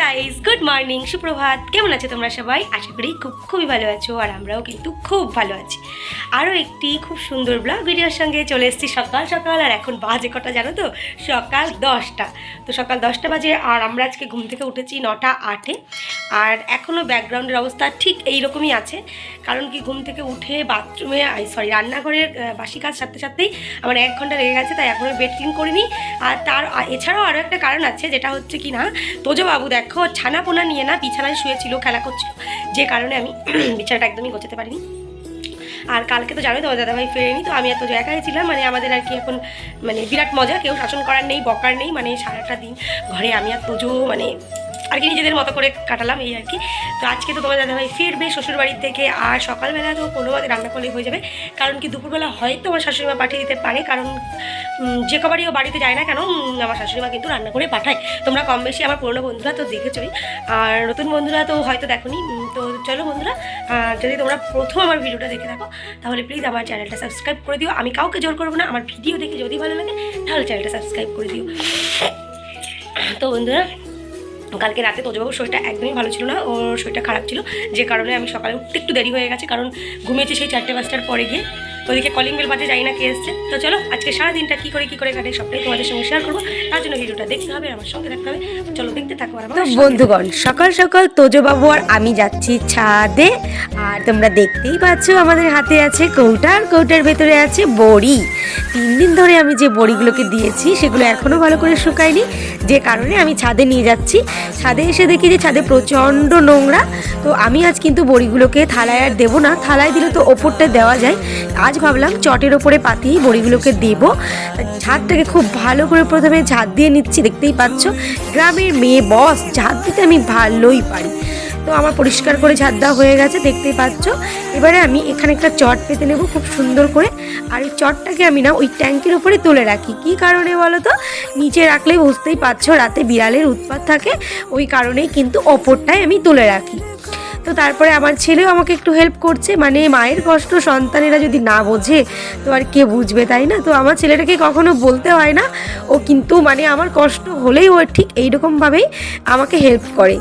Guys, good morning, সুপ্রভাত। কেমন আছো তোমরা সবাই? আশা করি খুবই ভালো আছো, আর আমরাও কিন্তু খুব ভালো আছি। আরও একটি খুব সুন্দর ব্লগ ভিডিওর সঙ্গে চলে এসেছি সকাল সকাল। আর এখন বাজে কটা জানো তো? সকাল 10টা। তো সকাল 10টা বাজে, আর আমরা আজকে ঘুম থেকে উঠেছি 9টা 8-এ। আর এখনও ব্যাকগ্রাউন্ডের অবস্থা ঠিক এইরকমই আছে, কারণ কি ঘুম থেকে উঠে বাথরুমে রান্নাঘরের বাসি কাজ সারতে সারতেই আমার 1 ঘন্টা লেগে গেছে, তাই এখনও বেড ক্লিন করিনি। আর এছাড়াও আরও একটা কারণ আছে, যেটা হচ্ছে কি না, তোজো বাবু দেখো ছানা পোনা নিয়ে না বিছানায় শুয়েছিল, খেলা করছিল, যে কারণে আমি বিছানাটা একদমই গোছাতে পারিনি। আর কালকে তো জানোই তোমার দাদাভাই ফেরেনি, তো আমি এত একাই ছিলাম। মানে আমাদের আর কি এখন বিরাট মজা, কেউ শাসন করার নেই, বকার নেই। সারাটা দিন ঘরে আমি আর তোজো আর কি নিজেদের মতো করে কাটালাম, এই আর কি। তো আজকে তো তোমার দাদাভাই ফিরবে শ্বশুরবাড়ির থেকে, আর সকালবেলা তো কোনোভাবে রান্না করলেই হয়ে যাবে। কারণ কি দুপুরবেলা হয়তো আমার শাশুড়িমা পাঠিয়ে দিতে পারে, কারণ যে কবারই ও বাড়িতে যায় না কেন, আমার শাশুড়িমা কিন্তু রান্না করে পাঠায়। তোমরা কম বেশি আমার পুরনো বন্ধুরা তো দেখেছোই, আর নতুন বন্ধুরা তো হয়তো দেখোনি। তো চলো বন্ধুরা, যদি তোমরা প্রথম আমার ভিডিওটা দেখে থাকো, তাহলে প্লিজ আমার চ্যানেলটা সাবস্ক্রাইব করে দিও। আমি কাউকে জোর করবো না, আমার ভিডিও দেখে যদি ভালো লাগে তাহলে চ্যানেলটা সাবস্ক্রাইব করে দিও। তো বন্ধুরা, কালকে রাতে তোজবাবুর শরীরটা একদমই ভালো ছিল না, ওর শরীরটা খারাপ ছিল, যে কারণে আমি সকালে উঠতে একটু দেরি হয়ে গেছে, কারণ ঘুমিয়েছি সেই 4টে-5টার পরে গিয়ে। ওদিকে কলিং বেল বাজে, জানি না কে এসছে। তো চলো আজকে সারাদিনটা কী করে কাটে সবটাই তোমাদের সঙ্গে শেয়ার করবো। তার জন্য ভিডিওটা দেখতে হবে, আমার সঙ্গে দেখতে হবে। চলো দেখতে থাকো। আর বন্ধুগণ, সকাল সকাল তোজবাবু আর আমি যাচ্ছি ছাদে। আর তোমরা দেখতেই পাচ্ছ আমাদের হাতে আছে কৌটা, আর কৌটার ভেতরে আছে বড়ি। 3 দিন ধরে আমি যে বড়িগুলোকে দিয়েছি সেগুলো এখনও ভালো করে শুকায়নি, যে কারণে আমি ছাদে নিয়ে যাচ্ছি। ছাদে এসে দেখি যে ছাদে প্রচণ্ড নোংরা। তো আমি আজ কিন্তু বড়িগুলোকে থালায় আর দেবো না, থালায় দিলে তো ওপরটা দেওয়া যায়। আজ ভাবলাম চটের ওপরে পাতিয়েই বড়িগুলোকে দেবো। ছাদটাকে খুব ভালো করে প্রথমে ঝাঁট দিয়ে নিচ্ছি। দেখতেই পাচ্ছ, গ্রামের মেয়ে বস, ঝাঁট দিতে আমি ভালোই পারি। তো আমার পরিষ্কার করে ঝাঁট দেওয়া হয়ে গেছে, দেখতেই পাচ্ছ। এবারে আমি এখানে একটা চট পেতে নেব খুব সুন্দর করে। আর এই চটটাকে আমি না ওই ট্যাঙ্কির উপরে তুলে রাখি। কি কারণে বলো তো? নিচে রাখলে বুঝতেই পারছো রাতে বিড়ালের উৎপাত থাকে, ওই কারণেই কিন্তু ওপরটায় আমি তুলে রাখি। তো তারপরে আমার ছেলেও আমাকে একটু হেল্প করছে। মায়ের কষ্ট সন্তানেরা যদি না বোঝে তো আর কে বুঝবে, তাই না? তো আমার ছেলেটাকে কখনো বলতে হয় না, ও কিন্তু আমার কষ্ট হলেই ও ঠিক এইরকমভাবেই আমাকে হেল্প করে।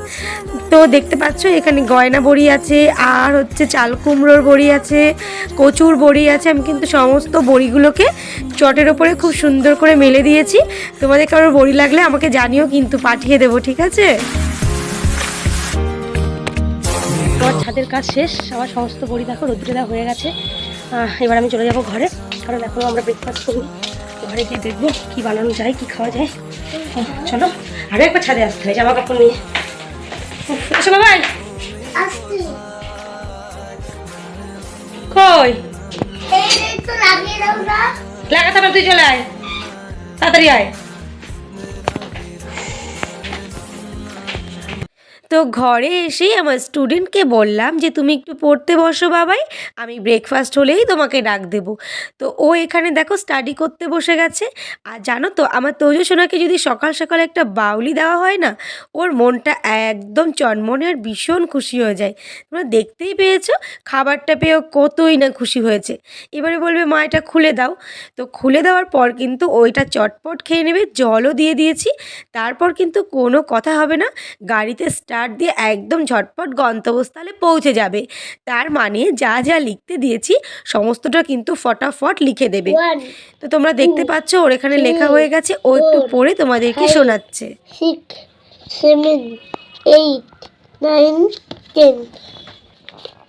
তো দেখতে পাচ্ছ এখানে গয়না বড়ি আছে, আর হচ্ছে চাল কুমড়োর বড়ি আছে, কচুর বড়ি আছে। আমি কিন্তু সমস্ত বড়িগুলোকে চটের ওপরে খুব সুন্দর করে মেলে দিয়েছি। তোমাদের কারোর বড়ি লাগলে আমাকে জানিও, কিন্তু পাঠিয়ে দেবো, ঠিক আছে? আমার ছাদের কাজ শেষ, আমার সমস্ত বড়ি দেখো রোদ্রে দেওয়া হয়ে গেছে। এবার আমি চলে যাব ঘরে, কারণ এখনও আমরা ব্রেকফাস্ট করিনি। ঘরে গিয়ে দেখবো কী বানানো যায়, কী খাওয়া যায়। চলো আরও একবার ছাদে আসতে হয় জামা কাপড় নিয়ে। আসো বাবাই, কই লাগাতে হবে? তুই চলে আয়, তাড়াতাড়ি আয়। তো ঘরে এসেই আমার স্টুডেন্টকে বললাম যে তুমি একটু পড়তে বসো বাবাই, আমি ব্রেকফাস্ট হলেই তোমাকে ডাক দেবো। তো ও এখানে দেখো স্টাডি করতে বসে গেছে। আর জানো তো, আমার তোজো সোনাকে যদি সকাল সকাল একটা বাউলি দেওয়া হয় না, ওর মনটা একদম চনমনে আর ভীষণ খুশি হয়ে যায়। তোমরা দেখতেই পেয়েছো, খাবারটা পেয়েও কতই না খুশি হয়েছে। এবারে বলবে মা এটা খুলে দাও। তো খুলে দেওয়ার পর কিন্তু ওইটা চটপট খেয়ে নেবে। জলও দিয়ে দিয়েছি। তারপর কিন্তু কোনো কথা হবে না, গাড়িতে স্টার্ট দিয়ে একদম ঝটপট গন্তব্যস্থলে পৌঁছে যাবে। তার মানে যা যা লিখতে দিয়েছি সমস্তটা কিন্তু ফটাফট লিখে দেবে। তো তোমরা দেখতে পাচ্ছ ওর এখানে লেখা হয়ে গেছে, ও একটু পড়ে তোমাদেরকে শোনাচ্ছে। 6, 7, 8, 9, 10,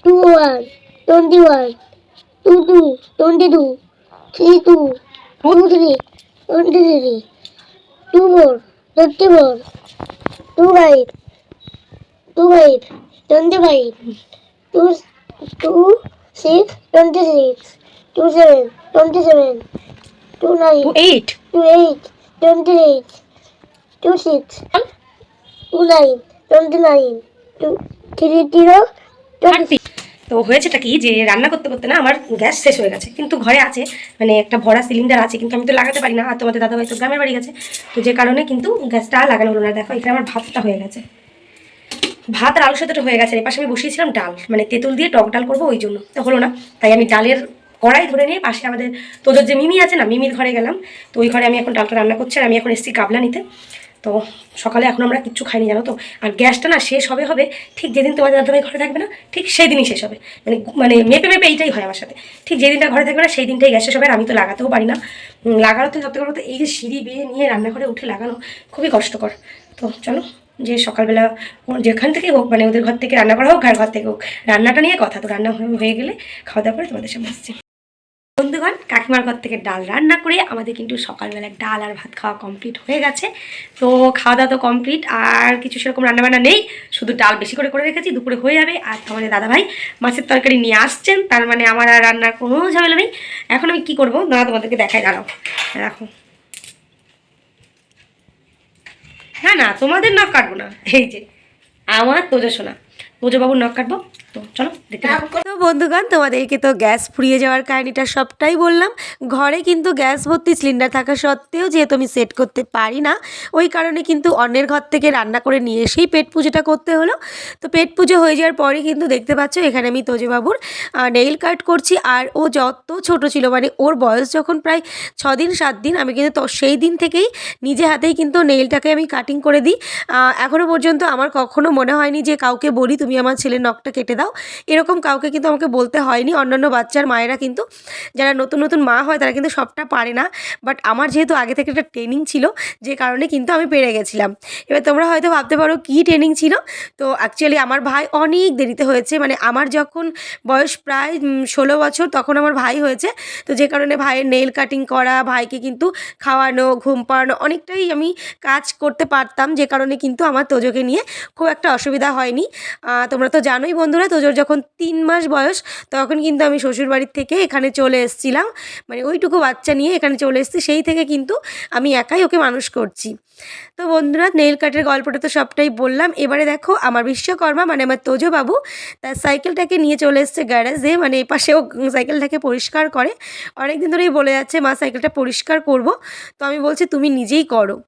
21, 21, 22, 22, 32, 23, 23, 24, 24, 25, 25, 25, 26, 26, 27, 27, 29, 8 28, 28, 26, 29, 29, 30, 30। তো হয়েছেটা কি, যে রান্না করতে করতে না আমার গ্যাস শেষ হয়ে গেছে, কিন্তু ঘরে আছে, একটা ভরা সিলিন্ডার আছে, কিন্তু আমি তো লাগাতে পারি না। আর তোমাদের দাদাভাই তো গ্রামের বাড়ি গেছে, তো যে কারণে কিন্তু গ্যাসটা লাগানো হলো না। দেখো এখানে আমার ভাতটা হয়ে গেছে, ভাত আর আলু সেদ্ধটা হয়ে গেছে। এর পাশে আমি বসিয়েছিলাম ডাল, তেঁতুল দিয়ে টক ডাল করবো, ওই জন্য তো হলো না। তাই আমি ডালের কড়াই ধরে নিয়ে পাশে আমাদের তোদের যে মিমি আছে না, মিমির ঘরে গেলাম। তো ওই ঘরে আমি এখন ডালটা রান্না করছি, আর আমি এখন এসেছি কাবলা নিতে। তো সকালে এখন আমরা কিচ্ছু খাইনি জানো তো। আর গ্যাসটা না শেষ হবে ঠিক যেদিন তোমাদের দাদাভাই ঘরে থাকবে না, ঠিক সেই দিনই শেষ হবে। মানে মেপে এইটাই হয় আমার সাথে। ঠিক যেদিনটা ঘরে থাকবে না সেই দিনটাই গ্যাস শেষ হবে। আর আমি তো লাগাতেও পারি না। লাগানো তো সত্যি কথা এই যে সিঁড়ি বেয়ে নিয়ে রান্নাঘরে উঠে লাগানো খুবই কষ্টকর। তো চলো, যে সকালবেলা যেখান থেকে হোক, মানে ওদের ঘর থেকে রান্না করা হোক আর ঘর থেকে হোক, রান্নাটা নিয়ে কথা। তো রান্না হয়ে গেলে খাওয়া দাওয়া করে তোমাদের সামনে আসছি। বন্ধুগণ, কাকিমার ঘর থেকে ডাল রান্না করে আমাদের কিন্তু সকালবেলা ডাল আর ভাত খাওয়া কমপ্লিট হয়ে গেছে। তো খাওয়া দাওয়া তো কমপ্লিট, আর কিছু সেরকম রান্নাবান্না নেই, শুধু ডাল বেশি করে রেখেছি, দুপুরে হয়ে যাবে। আর আমাদের দাদাভাই মাছের তরকারি নিয়ে আসছেন, তার মানে আমার আর রান্নার কোনো ঝামেলা নেই। এখন আমি কি করবো না তোমাদেরকে দেখাই, দাঁড়াও রাখো। না তোমাদের নখ কাটবো না, এই যে আমার তোজো সোনা, তোজোবাবুর নখ কাটবো। তো চলো দেখতে থাকো। তো বন্ধুগণ, তোমাদেরকে তো গ্যাস ফুরিয়ে যাওয়ার কাহিনিটা সবটাই বললাম। ঘরে কিন্তু গ্যাস ভর্তি সিলিন্ডার থাকা সত্ত্বেও যেহেতু আমি সেট করতে পারি না, ওই কারণে কিন্তু অন্যের ঘর থেকে রান্না করে নিয়ে এসেই পেট পুজোটা করতে হলো। তো পেট পুজো হয়ে যাওয়ার পরে কিন্তু দেখতে পাচ্ছ এখানে আমি তোজোবাবুর নেইল কাট করছি। আর ও যত ছোট ছিল, মানে ওর বয়স যখন প্রায় 6 দিন 7 দিন, আমি কিন্তু তো সেই দিন থেকেই নিজে হাতেই কিন্তু নেইলটাকে আমি কাটিং করে দিই। এখনও পর্যন্ত আমার কখনো মনে হয়নি যে কাউকে বলি তুমি আমার ছেলের নখটা কেটে দাও, এরকম কাউকে কিন্তু আমাকে বলতে হয়নি। অন্যান্য বাচ্চার মায়েরা কিন্তু, যারা নতুন নতুন মা হয়, তারা কিন্তু সবটা পারে না। বাট আমার যেহেতু আগে থেকে একটা ট্রেনিং ছিল, যে কারণে কিন্তু আমি পেরে গেছিলাম। এবার তোমরা হয়তো ভাবতে পারো কী ট্রেনিং ছিল। তো অ্যাকচুয়ালি আমার ভাই অনেক দেরিতে হয়েছে, মানে আমার যখন বয়স প্রায় 16 বছর তখন আমার ভাই হয়েছে। তো যে কারণে ভাইয়ের নেইল কাটিং করা, ভাইকে কিন্তু খাওয়ানো, ঘুম পাড়ানো, অনেকটাই আমি কাজ করতে পারতাম, যে কারণে কিন্তু আমার তোজোকে নিয়ে খুব একটা অসুবিধা হয়নি। তোমরা তো জানোই বন্ধুরা, তোজোর যখন 3 মাস বয়স তখন কিন্তু আমি শ্বশুরবাড়ির থেকে এখানে চলে এসেছিলাম, মানে ওইটুকু বাচ্চা নিয়ে এখানে চলে এসেছি। সেই থেকে কিন্তু আমি একাই ওকে মানুষ করছি। তো বন্ধুরা, নেইল কাটের গল্পটা তো সবটাই বললাম। এবারে দেখো আমার বিশ্বকর্মা, মানে আমার তোজো বাবু, তার সাইকেলটাকে নিয়ে চলে এসছে গ্যারেজে। মানে এই পাশে ও সাইকেলটাকে পরিষ্কার করে, অনেক দিন ধরেই বলে যাচ্ছে মা সাইকেলটা পরিষ্কার করব। তো আমি বলছি তুমি নিজেই করো।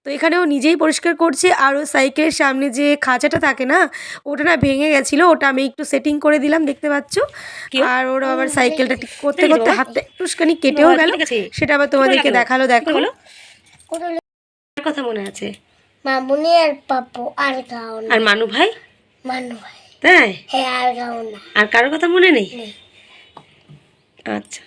তো এখানে ও নিজেই পরিষ্কার করছে। আর ও সাইকেলের সামনে যে খাঁচাটা থাকে না, ওটা না ভেঙে গেছিলো, ওটা আমি একটু সেটিং করে দিলাম, দেখতে পাচ্ছ। আর ওর আবার সাইকেলটা ঠিক করতে করতে হাতটা একটুখানি কেটেও গেল, সেটা আবার তোমাদেরকে দেখালো। দেখো কথা মনে আছে, মামুনি আর পাপু আর গাও না, আর মানু ভাই, মানু ভাই, তাই? হ্যাঁ, আর গাও না, আর কারোর কথা মনে নেই? আচ্ছা।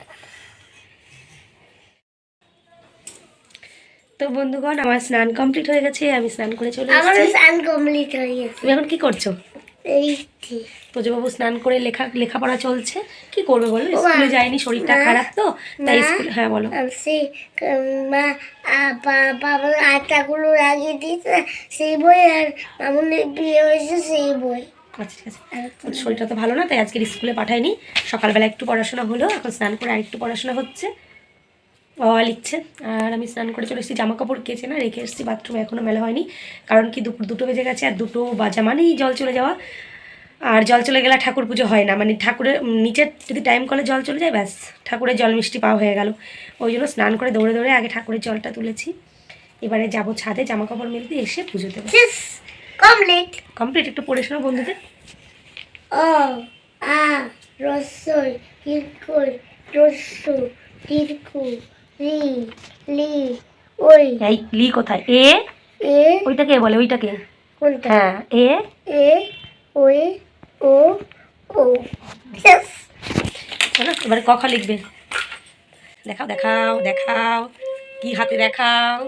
তো বন্ধুগণ, আমার স্নান কমপ্লিট হয়ে গেছে, আমি স্নান করে চলে আমার এসেছি। স্নান কমপ্লিট হয়ে গেছে। তুমি এখন কি করছো? লিখছি। তোজবাবু স্নান করে লেখাপড়া চলছে। কি করবে বলো, স্কুলে যায়নি, শরীরটা খারাপ তো তাই স্কুলে। হ্যাঁ বলো। সেই মা বাবার আটাগুলো লাগিয়ে দিয়েছে সেই বই, আর মামুনের বিয়ে হয়েছে সেই বই। আচ্ছা ঠিক আছে। শরীরটা তো ভালো না, তাই আজকের স্কুলে পাঠাইনি। সকালবেলা একটু পড়াশোনা হলো, এখন স্নান করে আরেকটু পড়াশোনা হচ্ছে, বাবা লিখছে। আর আমি স্নান করে চলে এসেছি, জামা কাপড় কেচে না রেখে এসেছি বাথরুমে, এখনও মেলা হয়নি। কারণ কি দুপুর 2টো বেজে গেছে, আর 2টো বাজা মানেই জল চলে যাওয়া। আর জল চলে গেলে ঠাকুর পুজো হয় না, মানে ঠাকুরের নিচের যদি টাইম কলে জল চলে যায়, ব্যাস ঠাকুরের জল মিষ্টি পাওয়া হয়ে গেল। ওই জন্য স্নান করে দৌড়ে দৌড়ে আগে ঠাকুরের জলটা তুলেছি। এবারে যাবো ছাদে জামা কাপড় মেলতে, এসে পুজো দেবো। কমপ্লিট। একটু পড়ে শোনো বন্ধুদের। ও আ রসই কিরকুল রসু কিরকু লি লি ওই। এই লি কোথায়? এ এ ওইটাকে বলে, ওইটাকে। কোনটা? হ্যাঁ, এ এ ওই ও ও। চলো এবারে ক খ লিখবে। দেখাও দেখাও দেখাও, কি হাতে দেখাও।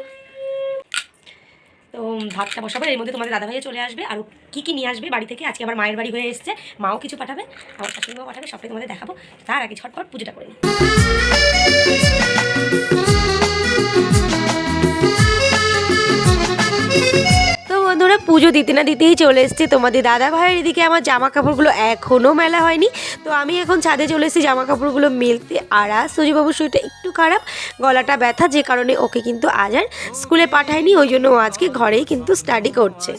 তো ভাতটা বসাবো, এর মধ্যে তোমাদের দাদাভাইও চলে আসবে। আর কী কী নিয়ে আসবে বাড়ি থেকে, আজকে আমার মায়ের বাড়ি হয়ে এসছে, মাও কিছু পাঠাবে, আমার শাশুড়িমাও পাঠাবে, সবটাই তোমাদের দেখাবো। তার আগে ঝটপট পুজোটা করে নিই। তো বন্ধুরা, পুজো দিতে না দিতেই চলে এসেছি তোমাদের দাদা ভাইয়ের এদিকে। আমার জামা কাপড়গুলো এখনও মেলা হয়নি, তো আমি এখন ছাদে চলে এসেছি জামা কাপড়গুলো মেলতে। আর আজ সুজিবাবুর শরীরটা একটু খারাপ, গলাটা ব্যথা, যে কারণে ওকে কিন্তু আজ আর স্কুলে পাঠায়নি, ওই জন্য ও আজকে ঘরেই কিন্তু স্টাডি করছে।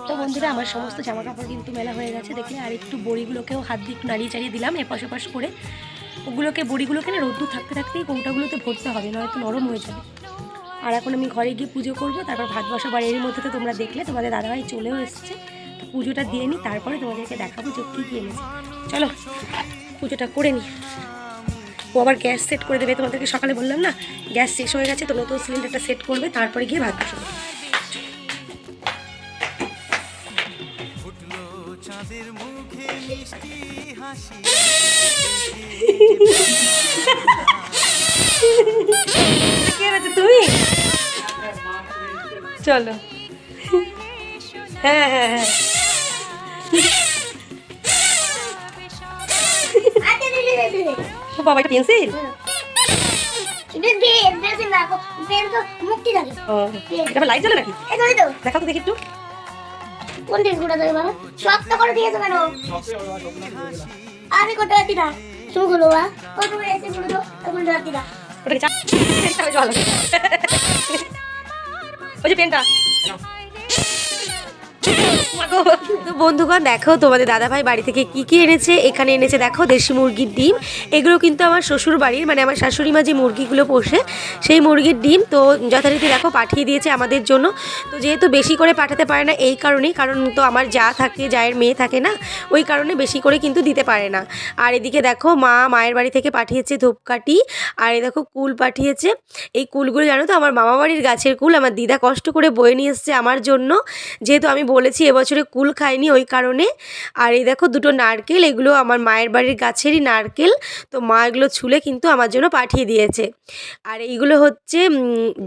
তো বন্ধুরা, আমার সমস্ত জামা কাপড় কিন্তু মেলা হয়ে গেছে দেখলে। আর একটু বড়িগুলোকেও হাত দিয়ে একটু নাড়িয়ে চাড়িয়ে দিলাম এপাশ ওপাশ করে। ওগুলোকে বড়িগুলোকে না রোদ্দুর থাকতে থাকতেই কৌটাগুলোতে ভরতে হবে, নয়তো নরম হয়ে যাবে। আর এখন আমি ঘরে গিয়ে পুজো করবো, তারপর ভাত বসাবো। আর এর মধ্যে তো তোমরা দেখলে তোমাদের দাদাভাই চলেও এসছে। তো পুজোটা দিয়ে নিই, তারপরে তোমাদেরকে দেখাবো যে কী কী এনেছে। চলো পুজোটা করে নিই। ও আবার গ্যাস সেট করে দেবে, তোমাদেরকে সকালে বললাম না গ্যাস শেষ হয়ে গেছে, তো নতুন সিলিন্ডারটা সেট করবে, তারপরে গিয়ে ভাত বসাবে। কে আছে তুমি? চলো। হ্যাঁ হ্যাঁ হ্যাঁ ও বাবা, এটা পেন্সিল? ও এটা লাইট জ্বলে নাকি? দেখাও তো দেখি একটু। কোন জিনিসগুলো দেবে বাবা? শক্ত করে দিয়েছো কেন? আমি করতে পারছি না। শুরু বা কত করে এসে শুরু তো এখন রাখি না। ওটাকে চাপ এটা হয়ে ভালো। ওই যে পেনটা। তো বন্ধুগণ দেখো তোমাদের দাদাভাই বাড়ি থেকে কি কি এনেছে। এখানে এনেছে দেখো দেশি মুরগির ডিম। এগুলো কিন্তু আমার শ্বশুর বাড়ির, মানে আমার শাশুড়ি মা যে মুরগিগুলো পোষে সেই মুরগির ডিম। তো যথারীতি দেখো পাঠিয়ে দিয়েছে আমাদের জন্য। তো যেহেতু বেশি করে পাঠাতে পারে না এই কারণেই, কারণ তো আমার যা থাকে, জায়ের মেয়ে থাকে না, ওই কারণে বেশি করে কিন্তু দিতে পারে না। আর এদিকে দেখো মায়ের বাড়ি থেকে পাঠিয়েছে ধূপকাঠি, আর এই দেখো কুল পাঠিয়েছে। এই কুলগুলো জানো তো আমার মামা বাড়ির গাছের কুল, আমার দিদা কষ্ট করে বয়ে নিয়ে এসছে আমার জন্য, যেহেতু আমি বলেছি এবছরে কুল খাইনি ওই কারণে। আর এই দেখো দুটো নারকেল, এগুলো আমার মায়ের বাড়ির গাছেরই নারকেল। তো মা এগুলো ছুলে কিন্তু আমার জন্য পাঠিয়ে দিয়েছে। আর এইগুলো হচ্ছে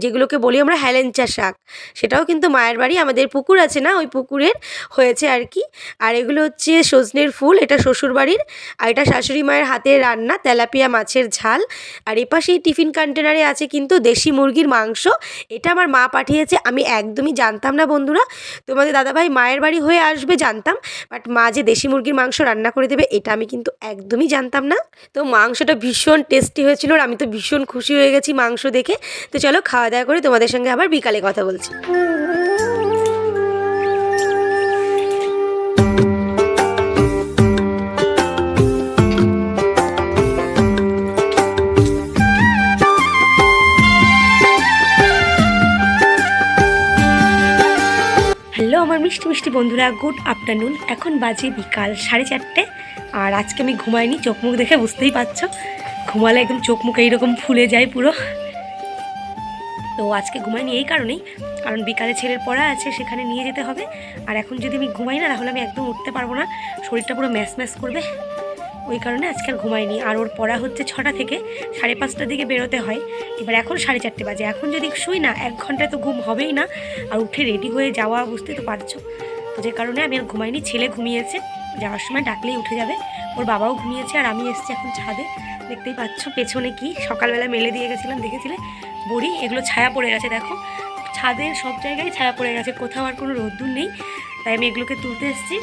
যেগুলোকে বলি আমরা হেলেঞ্চা শাক, সেটাও কিন্তু মায়ের বাড়ি, আমাদের পুকুর আছে না, ওই পুকুরের হয়েছে আর কি। আর এগুলো হচ্ছে সজনের ফুল, এটা শ্বশুর বাড়ির। আর এটা শাশুড়ি মায়ের হাতের রান্না তেলাপিয়া মাছের ঝাল। আর এপাশেই টিফিন কন্টেনারে আছে কিন্তু দেশি মুরগির মাংস, এটা আমার মা পাঠিয়েছে। আমি একদমই জানতাম না বন্ধুরা, তোমাদের দাদাভাই মায়ের বাড়ি হয়ে আসবে জানতাম, বাট মা যে দেশি মুরগির মাংস রান্না করে দেবে এটা আমি কিন্তু একদমই জানতাম না। তো মাংসটা ভীষণ টেস্টি হয়েছিল, আর আমি তো ভীষণ খুশি হয়ে গেছি মাংস দেখে। তো চলো খাওয়া দাওয়া করে তোমাদের সঙ্গে আবার বিকালে কথা বলছি। হ্যালো আমার মিষ্টি মিষ্টি বন্ধুরা, গুড আফটারনুন। এখন বাজে বিকাল 4:30। আর আজকে আমি ঘুমাইনি, চোখ মুখ দেখে বুঝতেই পারছো, ঘুমালে একদম চোখ মুখ এইরকম ফুলে যায় পুরো। তো আজকে ঘুমাইনি এই কারণেই, কারণ বিকালে ছেলের পড়া আছে, সেখানে নিয়ে যেতে হবে। আর এখন যদি আমি ঘুমাই না তাহলে আমি একদম উঠতে পারবো না, শরীরটা পুরো ম্যাশ ম্যাশ করবে, ওই কারণে আজকে আর ঘুমাইনি। আর ওর পড়া হচ্ছে 6টা থেকে 5:30টার দিকে বেরোতে হয়। এবার এখন 4:30 বাজে, এখন যদি শুই না 1 ঘন্টায় তো ঘুম হবেই না, আর উঠে রেডি হয়ে যাওয়া বুঝতে তো পারছো। তো যে কারণে আমি আর ঘুমাইনি। ছেলে ঘুমিয়েছে, যাওয়ার সময় ডাকলেই উঠে যাবে, ওর বাবাও ঘুমিয়েছে। আর আমি এসেছি এখন ছাদে, দেখতেই পাচ্ছ পেছনে কি সকালবেলা মেলে দিয়ে গেছিলাম, দেখেছিলে বড়ি, এগুলো ছায়া পড়ে গেছে দেখো, ছাদের সব জায়গায় ছায়া পড়ে গেছে, কোথাও আর কোনো রোদ্দুর নেই, তাই আমি এগুলোকে তুলতে এসেছি।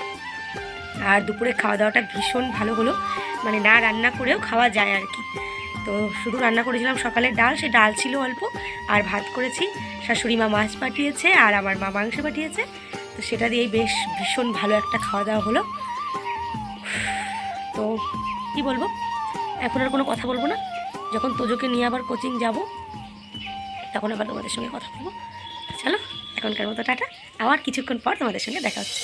আর দুপুরে খাওয়া দাওয়াটা ভীষণ ভালো হলো, মানে না রান্না করেও খাওয়া যায় আর কি। তো শুধু রান্না করেছিলাম সকালে ডাল, সে ডাল ছিল অল্প, আর ভাত করেছি, শাশুড়ি মা মাছ পাঠিয়েছে আর আমার মা মাংস পাঠিয়েছে। তো সেটা দিয়েই বেশ ভীষণ ভালো একটা খাওয়া দাওয়া হলো। তো কি বলবো, এখন আর কোনো কথা বলবো না, যখন তোজোকে নিয়ে আবার কোচিং যাব তখন আবার তোমাদের সঙ্গে কথা বলবো। চলো এখনকার মতো টাটা, আবার কিছুক্ষণ পর তোমাদের সঙ্গে দেখা হচ্ছে।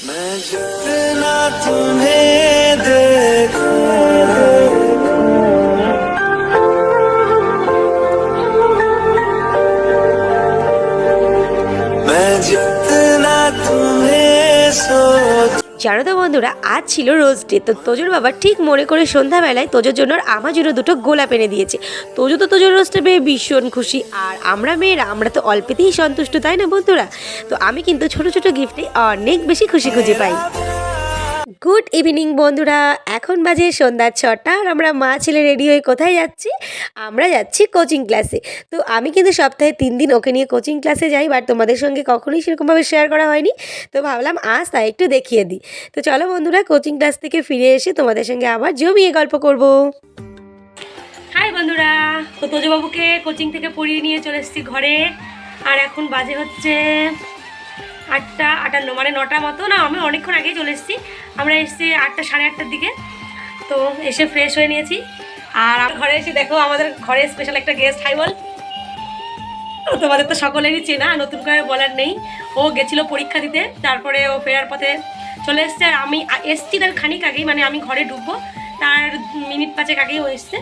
জানো তো বন্ধুরা, আজ ছিল রোজ ডে। তো তোজোর বাবা ঠিক মনে করে সন্ধ্যাবেলায় তোজোর জন্য আর আমার জন্য দুটো গোলাপ এনে দিয়েছে। তোজো তো তোজোর রোজটা পেয়ে ভীষণ খুশি, আর আমরা মেয়েরা আমরা তো অল্পেতেই সন্তুষ্ট, তাই না বন্ধুরা? তো আমি কিন্তু ছোট ছোট গিফটে অনেক বেশি খুশি খুঁজে পাই। গুড ইভিনিং বন্ধুরা, এখন বাজে সন্ধ্যা 6টা, আর আমরা মা ছেলে রেডি হয়ে কোথায় যাচ্ছি? আমরা যাচ্ছি কোচিং ক্লাসে। তো আমি কিন্তু সপ্তাহে 3 দিন ওকে নিয়ে কোচিং ক্লাসে যাই, বাট তোমাদের সঙ্গে কখনোই সেরকমভাবে শেয়ার করা হয়নি, তো ভাবলাম আজ তাই একটু দেখিয়ে দিই। তো চলো বন্ধুরা, কোচিং ক্লাস থেকে ফিরে এসে তোমাদের সঙ্গে আবার জমিয়ে গল্প করব। হাই বন্ধুরা, তো তোজবাবুকে কোচিং থেকে পড়িয়ে নিয়ে চলে এসেছি ঘরে, আর এখন বাজে হচ্ছে 8:58, মানে 9টা মতো না, আমি অনেকক্ষণ আগেই চলে এসেছি। আমরা এসেছি 8টা, 8:30টার দিকে। তো এসে ফ্রেশ হয়ে নিয়েছি, আর ঘরে এসে দেখো আমাদের ঘরে স্পেশাল একটা গেস্ট। হাই বল। তোমাদের তো সকলেরই চেনা, নতুন করে বলার নেই। ও গেছিলো পরীক্ষা দিতে, তারপরে ও ফেরার পথে চলে এসছে, আর আমি এসছি তার খানিক আগেই, মানে আমি ঘরে ঢুকবো তার মিনিট 5 আগেই ও এসছে।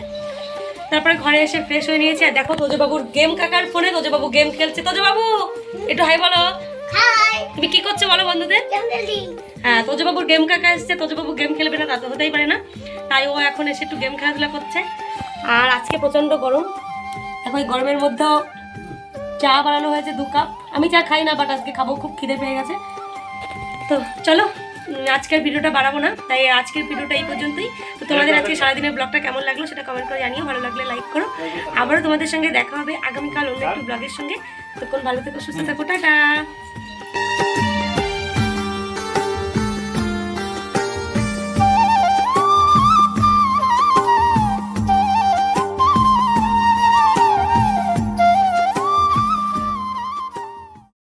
তারপরে ঘরে এসে ফ্রেশ হয়ে নিয়েছে। আর দেখো তোজবাবুর গেম কাকার ফোনে তোজবাবু গেম খেলছে। তোজবাবু একটু হাই বলো। হাই তুমি কি করছো বলো বন্ধুদের। জঙ্গলি হ্যাঁ, তোজবাবুর গেম কাকা এসছে। তোজবাবু গেম খেলবে না তা তো হতেই পারে না, তাই ও এখন এসে একটু গেম খেলাধুলা করছে। আর আজকে প্রচণ্ড গরম, এখন এই গরমের মধ্যেও চা বানানো হয়েছে 2 কাপ। আমি চা খাই না, বাট আজকে খাবো, খুব খিদে পেয়ে গেছে। তো চলো আজকের ভিডিওটা বাড়াবো না, তাই আজকের ভিডিওটা এই পর্যন্তই। তো তোমাদের আজকে সারাদিনের ব্লগটা কেমন লাগলো সেটা কমেন্ট করে জানিও, ভালো লাগলে লাইক করো। আবারও তোমাদের সঙ্গে দেখা হবে আগামীকাল অন্য একটু ব্লগের সঙ্গে। তখন ভালো থেকো, সুস্থ থাকো, টাটা।